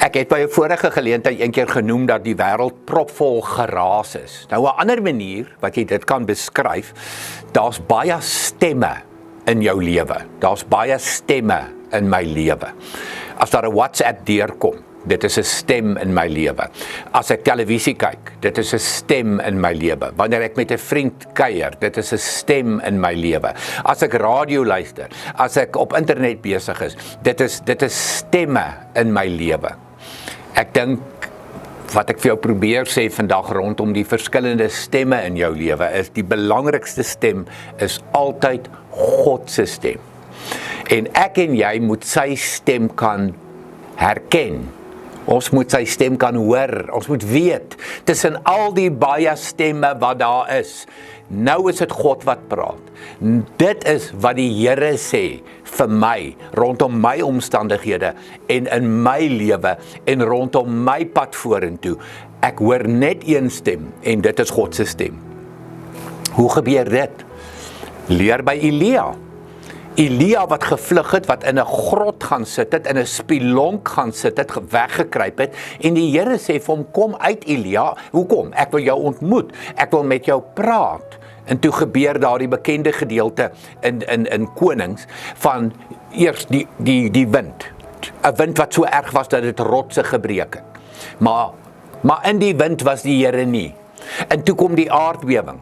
Ek het by 'n vorige geleentheid een keer genoem dat die wêreld propvol geraas is. Nou 'n ander manier wat jy dit kan beskryf, daar's baie stemme in jou lewe. Daar's baie stemme in my lewe. As daar 'n WhatsApp deurkom, dit is 'n stem in my lewe. As ek televisie kyk, dit is 'n stem in my lewe. Wanneer ek met 'n vriend kuier, dit is 'n stem in my lewe. As ek radio luister, as ek op internet besig is, dit is stemme in my lewe. Ek dink wat ek vir jou probeer sê vandag rondom die verskillende stemme in jou lewe is, die belangrikste stem is altyd God se stem. En ek en jy moet sy stem kan herken. Ons moet sy stem kan hoor, ons moet weet, tussen al die baie stemme wat daar is, nou is dit God wat praat. Dit is wat die Here sê vir my, rondom my omstandighede en in my lewe en rondom my pad vorentoe. Ek hoor net een stem en dit is God se stem. Hoe gebeur dit? Leer by Elia. Elia wat gevlug het, wat in 'n grot gaan sit het, in 'n spilonk gaan sit het, weggekruip het, en die Here sê vir hom, kom uit Elia, hoekom? Ek wil jou ontmoet, ek wil met jou praat. En toe gebeur daar die bekende gedeelte in Konings, van eers die wind, 'n wind wat so erg was dat dit rotse gebreek het, maar in die wind was die Here nie, en toe kom die aardbewing,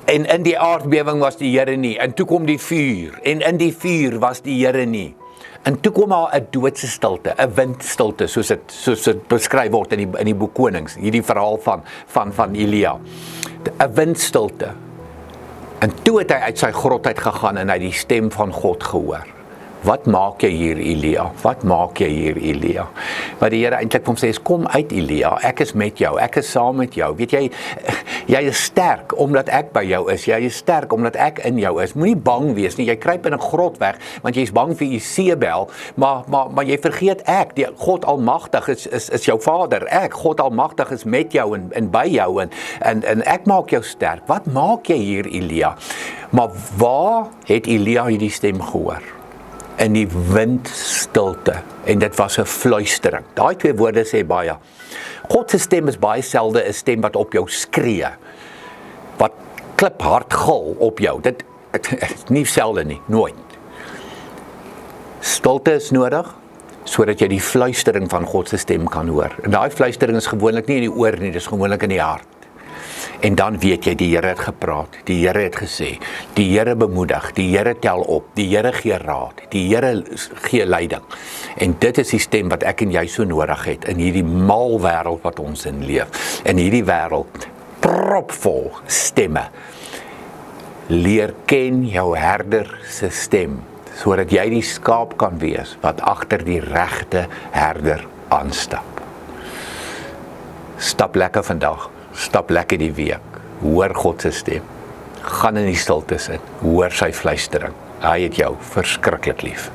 en in die aardbewing was die Here nie, en toe kom die vuur, en in die vuur was die Here nie, en toe kom daar 'n doodse stilte, 'n windstilte, soos dit beskryf word in die boek Konings, hierdie verhaal van Elia, 'n windstilte, en toe het hy uit sy grot uit gegaan, en hy die stem van God gehoor. Wat maak jy hier, Elia? Wat maak jy hier, Elia? Maar die Here eintlik vir hom sê, kom uit, Elia, ek is met jou, ek is saam met jou. Weet jy, jy is sterk omdat ek by jou is. Jy is sterk omdat ek in jou is. Moenie bang wees nie. Jy kruip in 'n grot weg want jy's bang vir Jezebel, maar jy vergeet ek, die God Almagtig is jou Vader. Ek, God Almagtig, is met jou en by jou en ek maak jou sterk. Wat maak jy hier, Elia? Maar waar het Elia hierdie stem gehoor? In die windstilte, en dit was 'n fluistering. Daai twee woorde sê baie. God se stem is baie selde 'n stem wat op jou skree, wat kliphard gil op jou. Dit nie selde nie, nooit. Stilte is nodig, sodat jy die fluistering van God se stem kan hoor. En daai fluistering is gewoonlik nie in die oor nie, dis gewoonlik in die hart. En dan weet jy, die Here het gepraat, die Here het gesê, die Here bemoedig, die Here tel op, die Here gee raad, die Here gee leiding. En dit is die stem wat ek en jy so nodig het, in hierdie mal wêreld wat ons in leef. In hierdie wêreld, propvol stemme. Leer ken jou herder se stem, sodat jy die skaap kan wees, wat agter die regte herder aanstap. Stap lekker vandag. Stap lekker die week, hoor God se stem, gaan in die stilte sit, hoor sy fluistering, hy het jou verskriklik lief.